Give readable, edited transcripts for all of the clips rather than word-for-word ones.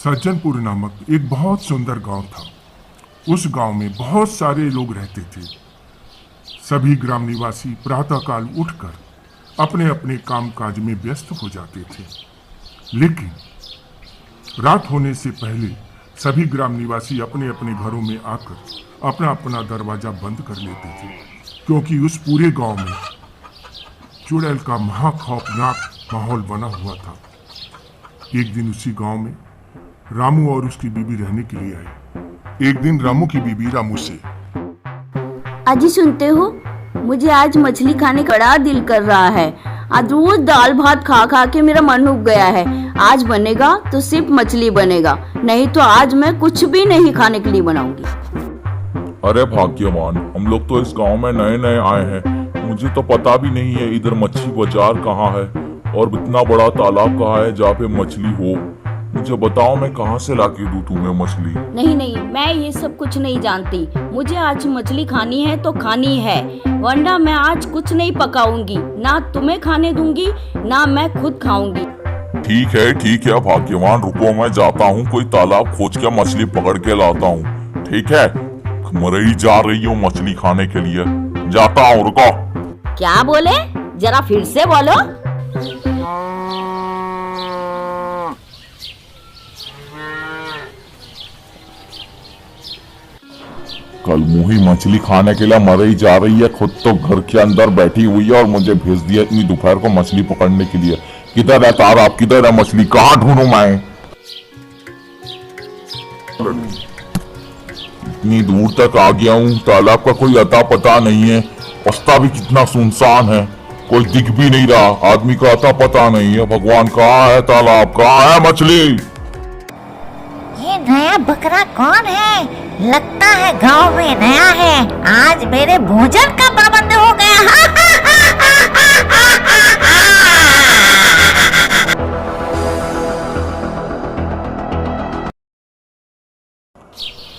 सज्जनपुर नामक एक बहुत सुंदर गांव था। उस गांव में बहुत सारे लोग रहते थे। सभी ग्राम निवासी प्रातःकाल उठकर अपने अपने कामकाज में व्यस्त हो जाते थे, लेकिन रात होने से पहले सभी ग्राम निवासी अपने अपने घरों में आकर अपना अपना दरवाजा बंद कर लेते थे, क्योंकि उस पूरे गांव में चुड़ैल का महाखौफनाक माहौल बना हुआ था। एक दिन उसी गांव में रामू और उसकी बीबी रहने के लिए आए। एक दिन रामू की बीबी रामू से, अजी सुनते हो, मुझे आज मछली खाने का बड़ा दिल कर रहा है। आज रोज दाल भात खा खा के मेरा मन उब गया है। आज बनेगा तो सिर्फ मछली बनेगा, नहीं तो आज मैं कुछ भी नहीं खाने के लिए बनाऊंगी। अरे भाग्यवान, हम लोग तो इस गांव में नए नए आए हैं। मुझे तो पता भी नहीं है इधर मछली बाजार कहाँ है और इतना बड़ा तालाब कहाँ है जहाँ पे मछली हो। मुझे बताओ, मैं कहाँ से लाके दूं तुम्हें मछली? नहीं नहीं, मैं ये सब कुछ नहीं जानती। मुझे आज मछली खानी है तो खानी है, वरना मैं आज कुछ नहीं पकाऊंगी। ना तुम्हें खाने दूंगी, ना मैं खुद खाऊंगी। ठीक है भाग्यवान, रुको मैं जाता हूँ, कोई तालाब खोज के मछली पकड़ के लाता हूँ। ठीक है, मरई जा रही हूँ मछली खाने के लिए, जाता हूँ, रुको। क्या बोले? जरा फिर से बोलो। कल मुही मछली खाने के लिए मरई जा रही है, खुद तो घर के अंदर बैठी हुई है और मुझे भेज दिया इतनी दोपहर को मछली पकड़ने के लिए। किधर है तालाब, किधर है मछली, कहाँ ढूंढूं मैं? इतनी दूर तक आ गया हूँ, तालाब का कोई अता पता नहीं है। रास्ता भी कितना सुनसान है, कोई दिख भी नहीं रहा, आदमी का अता पता नहीं है। भगवान, कहाँ है तालाब, कहाँ है मछली? ये नया बकरा कौन है? लगता है गांव में नया है। आज मेरे भोजन का प्रबंध हो गया।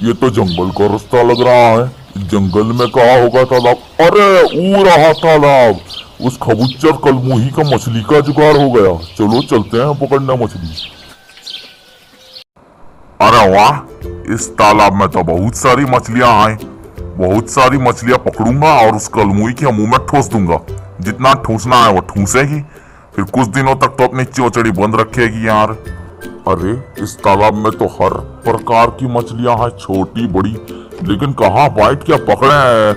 ये तो जंगल का रास्ता लग रहा है। जंगल में कहाँ होगा तालाब? अरे ऊ रहा तालाब। उस खबूचर कलमुही का मछली का जुगाड़ हो गया। चलो चलते हैं पकड़ना मछली। अरे वाह, इस तालाब में तो बहुत सारी मछलियां आई। बहुत सारी मछलियां पकड़ूंगा और उस कलमुही के मुंह में ठूस दूंगा। जितना ठूसना है वो ठूसेगी, फिर कुछ दिनों तक तो अपनी चोचड़ी बंद रखेगी यार। अरे इस तालाब में तो हर प्रकार की मछलियां हैं, छोटी बड़ी, लेकिन कहाँ बैठ के पकड़े हैं?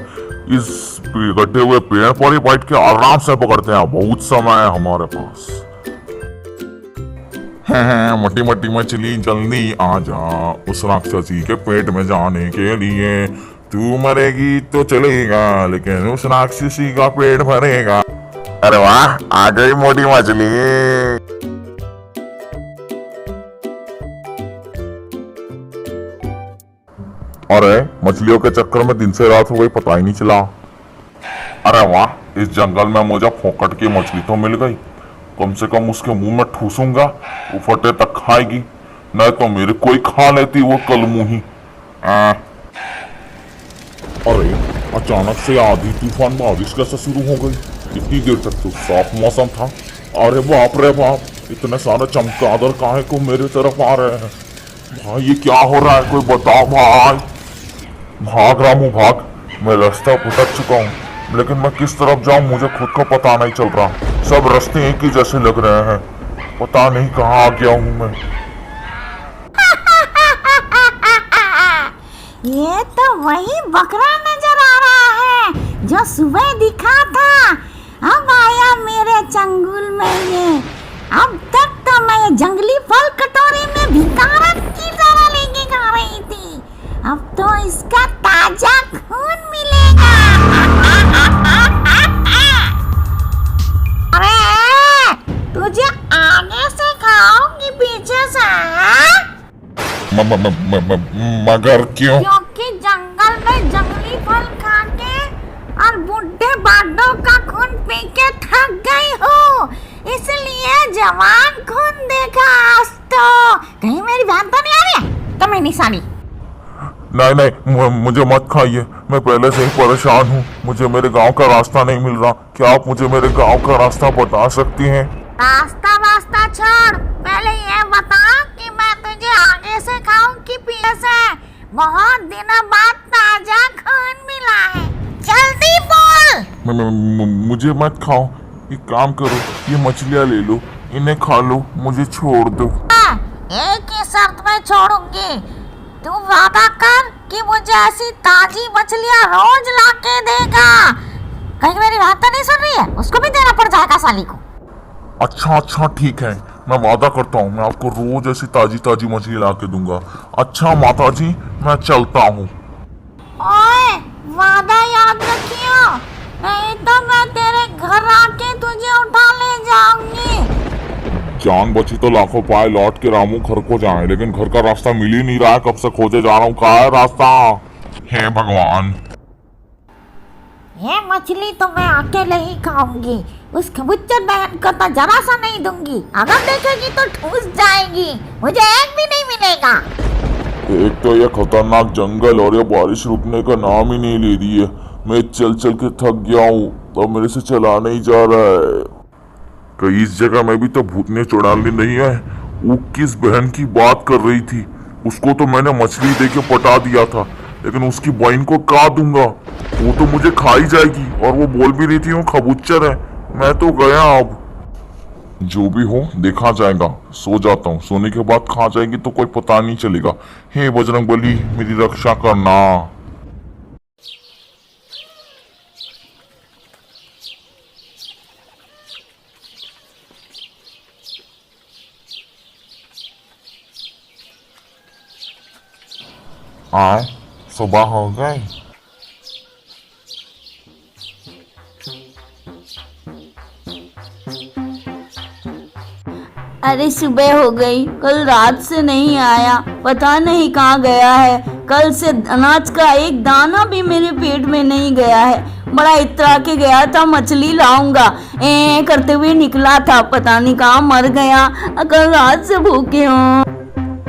इस गड्ढे हुए पेड़ पर ही बैठ के आराम से पकड़ते हैं। बहुत समय है हमारे पास। मोटी मोटी मछली जल्दी आ जा उस राक्षसी के पेट में जाने के लिए। तू मरेगी तो चलेगा, लेकिन उस राक्षसी का पेट भरेगा। अरे वाह, आ गई मोटी मछली। अरे मछलियों के चक्कर में दिन से रात हो गई, पता ही नहीं चला। अरे वाह, इस जंगल में मुझे फोकट की मछली तो मिल गई। कम से कम उसके मुंह में ठूसूंगा, वो फटे तक खाएगी, नहीं तो मेरे कोई खा लेती वो कलमुही। अरे अचानक से आधी तूफान बारिश कैसे शुरू हो गई? इतनी देर तक तो साफ मौसम था। अरे बाप रे बाप, इतने सारे चमगादड़ काहे को मेरे तरफ आ रहे हैं? भाई ये क्या हो रहा है, कोई बताओ भाई। भाग रामू भाग, मैं रास्ता भटक चुका हूँ, लेकिन मैं किस तरफ जाऊं मुझे खुद को पता नहीं चल रहा। सब रास्ते एक ही जैसे लग रहे हैं, पता नहीं कहाँ आ गया हूँ मैं। ये तो वही बकरा नजर आ रहा है जो सुबह दिखा था। अब आया मेरे चंगुल में ये। अब तक तो मैं जंगली फल कटोरी में भिखारन की तरह लेके खा रही थी, अब तो इसका ताजा खून मिलेगा। अरे तुझे आगे से खाऊंगी, पीछे से। मगर क्यों? क्योंकि जंगल में जंगली फल खा के और बुढ़े बाडों का खून पी के थक गई हो, इसलिए जवान खून देखा आज तो। कहीं मेरी बात तो नहीं आ रही है? तो मैं निशानी। नहीं, मुझे मत खाइए, मैं पहले से ही परेशान हूँ। मुझे मेरे गांव का रास्ता नहीं मिल रहा। क्या आप मुझे मेरे गांव का रास्ता बता सकती हैं? रास्ता छोड़, पहले ये बता कि मैं तुझे आगे से खाऊं कि पीछे से? बहुत दिनों बाद ताजा खून मिला है, जल्दी बोल। मुझे मत खाओ, एक काम करो, ये मछलियाँ ले लो, इन्हें खा लो, मुझे छोड़ दो। एक ही शर्त में छोड़ूंगी, तू वादा कर कि मुझे ऐसी ताजी मछलियाँ रोज लाके देगा। कहीं मेरी बात तो नहीं सुन रही है? उसको भी देना पड़ जाएगा साली को। अच्छा ठीक है, मैं वादा करता हूँ, मैं आपको रोज ऐसी ताजी ताजी मछली ला के दूंगा। अच्छा माताजी, मैं चलता हूँ। ओए, वादा याद रखियो, नहीं तो मैं तेरे घर आके तुझे उठा ले जाऊंगी। जान बची तो लाखों पाए लौट के रामू घर को जाए, लेकिन घर का रास्ता मिल ही नहीं रहा है, कब से खोजे जा रहा हूँ, कहाँ है रास्ता? हे भगवान। ये मछली तो मैं अकेले ही खाऊंगी, उस कबूतर बहन को तो जरा सा नहीं दूंगी, अगर देखेगी तो ठूस जाएगी, मुझे एक भी नहीं मिलेगा। एक तो ये खतरनाक जंगल और ये बारिश रुकने का नाम ही नहीं ले रही है। मैं चल चल के थक गया हूँ, तो मेरे से चला नहीं जा रहा है। कहीं इस जगह में भी तो भूतने चुड़ैल नहीं है। वो किस बहन की बात कर रही थी? उसको तो मैंने मछली दे के पटा दिया था, लेकिन उसकी बहन को क्या दूंगा? वो तो मुझे खा ही जाएगी, और वो बोल भी रही थी वो खबूचर है। मैं तो गया, अब जो भी हो देखा जाएगा। सो जाता हूँ, सोने के बाद खा जाएगी तो कोई पता नहीं चलेगा। हे बजरंगबली, मेरी रक्षा करना। आए, सुबह हो गई। अरे सुबह हो गई, कल रात से नहीं आया, पता नहीं कहाँ गया है। कल से अनाज का एक दाना भी मेरे पेट में नहीं गया है। बड़ा इतरा के गया था मछली लाऊंगा, करते हुए निकला था, पता नहीं कहाँ मर गया। कल रात से भूखे हूँ।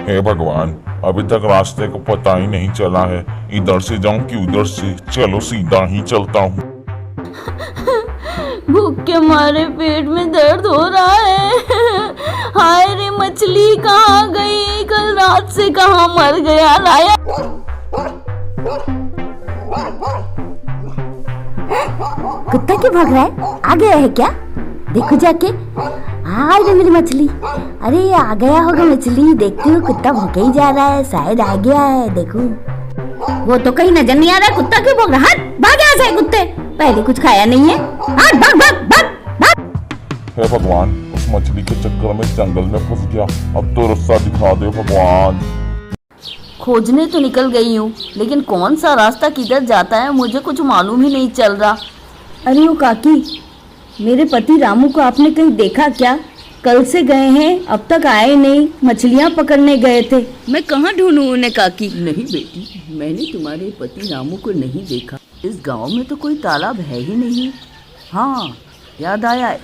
हे भगवान, अभी तक रास्ते को पता ही नहीं चला है, इधर से जाऊं कि उधर से? चलो सीधा ही चलता हूँ। भूख के मारे पेट में दर्द हो रहा है। हाय रे, मछली कहाँ गई? कल रात से कहाँ मर गया? लाया कुत्ता क्यों भाग रहा है? आ गया है क्या? देखो जाके। हाय रे मेरी मछली, अरे आ गया होगा मछली। देखती हो कुत्ता भूखे ही जा रहा है, शायद आ गया है। देखो वो तो कहीं नजर नहीं आ रहा। कुत्ता क्यों भौंक रहा है? हट, भाग यहाँ से कुत्ते, पहले कुछ खाया नहीं है। हट, भाग भाग भाग भाग। हे भगवान, उस मछली के चक्कर में जंगल में फंस गया। अब तो रास्ता दिखा दे भगवान। खोजने तो निकल गई हूँ, लेकिन कौन सा रास्ता किधर जाता है मुझे कुछ मालूम ही नहीं चल रहा। अरे ओ काकी, मेरे पति रामू को आपने कहीं देखा क्या? कल से गए हैं, अब तक आए नहीं। मछलियाँ पकड़ने गए थे। मैं कहाँ ढूंढूं उन्हें काकी? नहीं बेटी, मैंने तुम्हारे पति रामू को नहीं देखा। इस गांव में तो कोई तालाब है ही नहीं। हाँ, याद आया,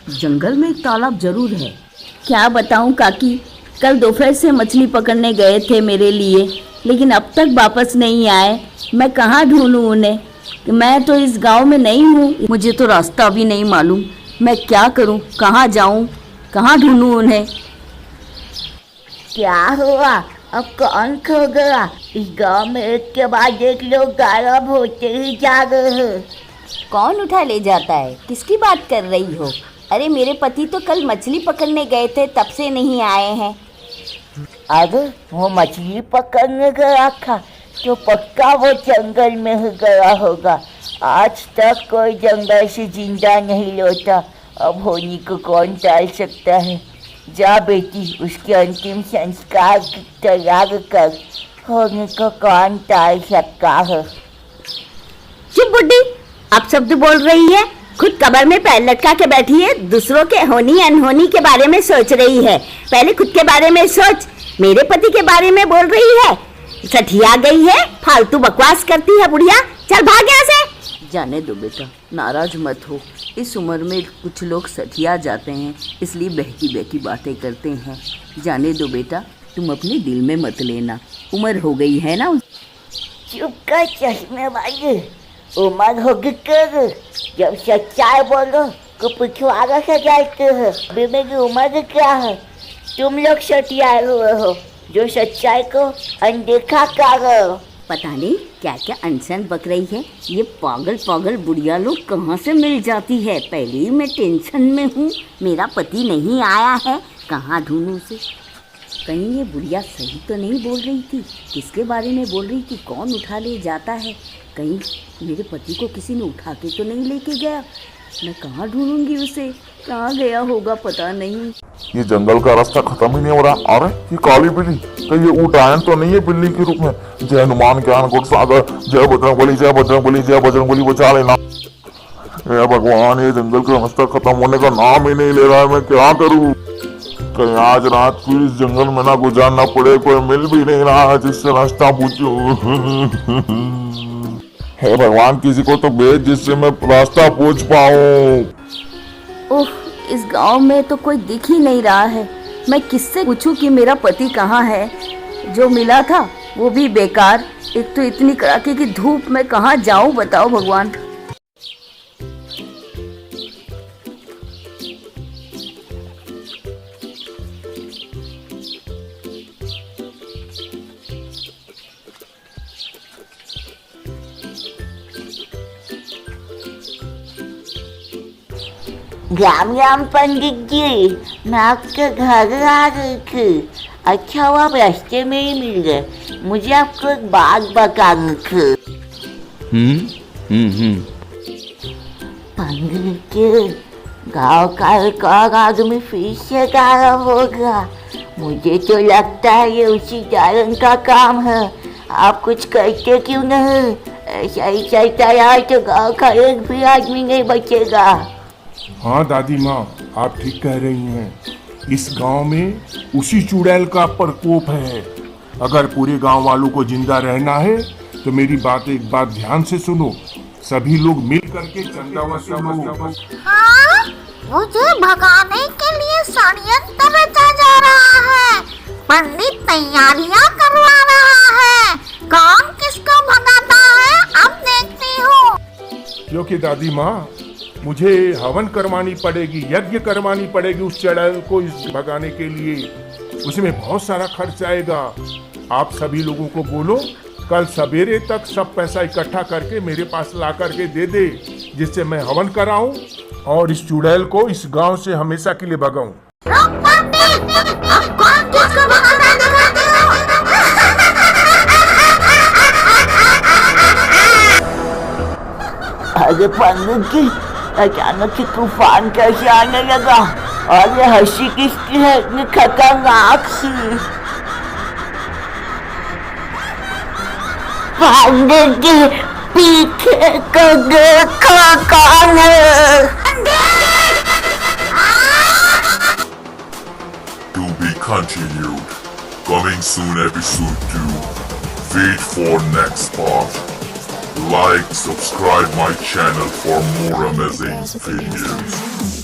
जंगल में एक तालाब जरूर है। क्या बताऊं काकी, कल दोपहर से मछली पकड़ने गए थे मेरे लिए, लेकिन अब तक वापस नहीं आए। मैं कहाँ ढूंढूं उन्हें? मैं तो इस गांव में नहीं हूँ, मुझे तो रास्ता भी नहीं मालूम। मैं क्या करूँ, कहाँ जाऊँ, कहाँ ढूंढूं उन्हें? क्या हुआ? अब कौन खो गया? इस गांव में एक के बाद एक लोग गायब होते ही जा रहे हैं। कौन उठा ले जाता है? किसकी बात कर रही हो? अरे मेरे पति तो कल मछली पकड़ने गए थे, तब से नहीं आए हैं। अरे वो मछली पकड़ने गया था तो पक्का वो जंगल में ही गया होगा। आज तक कोई जंगल से जिंदा नहीं लौटा, अब होनी को कौन टाल सकता है? जा बेटी, उसके अंतिम संस्कार की तैयारी कर, होने को कौन टाल सकता है? चुप बुड्ढी, आप शब्द बोल रही है? खुद कब्र में पैर लटका के बैठी है, दूसरों के होनी अनहोनी के बारे में सोच रही है। पहले खुद के बारे में सोच। मेरे पति के बारे में बोल रही है? सठिया गई है, फालतू बकवास करती है बुढ़िया। चल भाग यहाँ से। जाने दो बेटा, नाराज मत हो। इस उम्र में कुछ लोग सठिया जाते हैं, इसलिए बहकी बहकी बातें करते हैं। जाने दो बेटा, तुम अपने दिल में मत लेना, उम्र हो गई है ना। चुप कर चश्मे वाले, उम्र होगी कर। जब सच्चाई बोलो तो पिछवाड़ा से जाते हैं। अभी मेरी उम्र क्या है? तुम लोग सटियाए हुए हो जो सच्चाई को अनदेखा कर रहे हो। पता नहीं क्या क्या अनसन बक रही है। ये पागल पागल बुढ़िया लोग कहाँ से मिल जाती है। पहले ही मैं टेंशन में हूँ, मेरा पति नहीं आया है, कहाँ ढूंढूं उसे। कहीं ये बुढ़िया सही तो नहीं बोल रही थी। किसके बारे में बोल रही थी, कौन उठा ले जाता है। कहीं मेरे पति को किसी ने उठा के तो नहीं लेके गया। मैं कहाँ ढूंढूंगी उसे, कहाँ गया होगा पता नहीं। ये जंगल का रास्ता खत्म ही नहीं हो रहा। अरे ये काली बिल्ली, तो ये उठायन तो नहीं है बिल्ली के रूप में। जय हनुमान ज्ञान गुण सागर, जय बजरंगबली, जय बजरंगबली, जय बजरंगबली, बचा लेना। हे भगवान, ये जंगल का रास्ता खत्म होने का नाम ही नहीं ले रहा है। मैं क्या करूँ? कहीं आज रात को इस जंगल में ना गुजारना पड़े। कोई मिल भी नहीं रहा है जिससे रास्ता पूछूं। हे भगवान, किसी को तो भेज जिससे मैं रास्ता पूछ पाऊं। ओह, इस गांव में तो कोई दिख ही नहीं रहा है। मैं किससे पूछूं कि मेरा पति कहाँ है। जो मिला था वो भी बेकार। एक तो इतनी कड़ाके की धूप में कहाँ जाऊं, बताओ भगवान। राम राम पंडित जी, मैं आपके घर आ रही थी। अच्छा हुआ आप रास्ते में ही मिल गए। मुझे आपको एक बात बतानी थी। पंडित जी, गाँव का एक और आदमी फिर से गायब हो गया। मुझे तो लगता है ये उसी जालन का काम है। आप कुछ करते क्यों नहीं? ऐसा ही चलता रहा तो गाँव का एक भी आदमी नहीं बचेगा। हाँ दादी माँ, आप ठीक कह रही हैं। इस गांव में उसी चुड़ैल का प्रकोप है। अगर पूरे गांव वालों को जिंदा रहना है तो मेरी बात एक बात ध्यान से सुनो। सभी लोग मिल करके चंदा वसूलो। हाँ, मुझे भगाने के लिए षड्यंत्र रचा जा रहा है। पंडित तैयारियां करवा रहा है। कौन किसको भगाता है अब देखती हूँ। क्योंकि दादी माँ, मुझे हवन करवानी पड़ेगी, यज्ञ करवानी पड़ेगी उस चुड़ैल को इस भगाने के लिए। उसमें बहुत सारा खर्च आएगा। आप सभी लोगों को बोलो कल सवेरे तक सब पैसा इकट्ठा करके मेरे पास ला करके दे दे, जिससे मैं हवन कराऊं और इस चुड़ैल को इस गांव से हमेशा के लिए भगाऊं। अरे पंडित जी, अचानक से तूफान कैसे आने लगा और ये हंसी किसकी है इतनी खतरनाक सी? पंडित जी, पीछे को देखो कौन है? To be continued. Coming soon, episode 2. Wait for next part. Like, subscribe my channel for more amazing videos.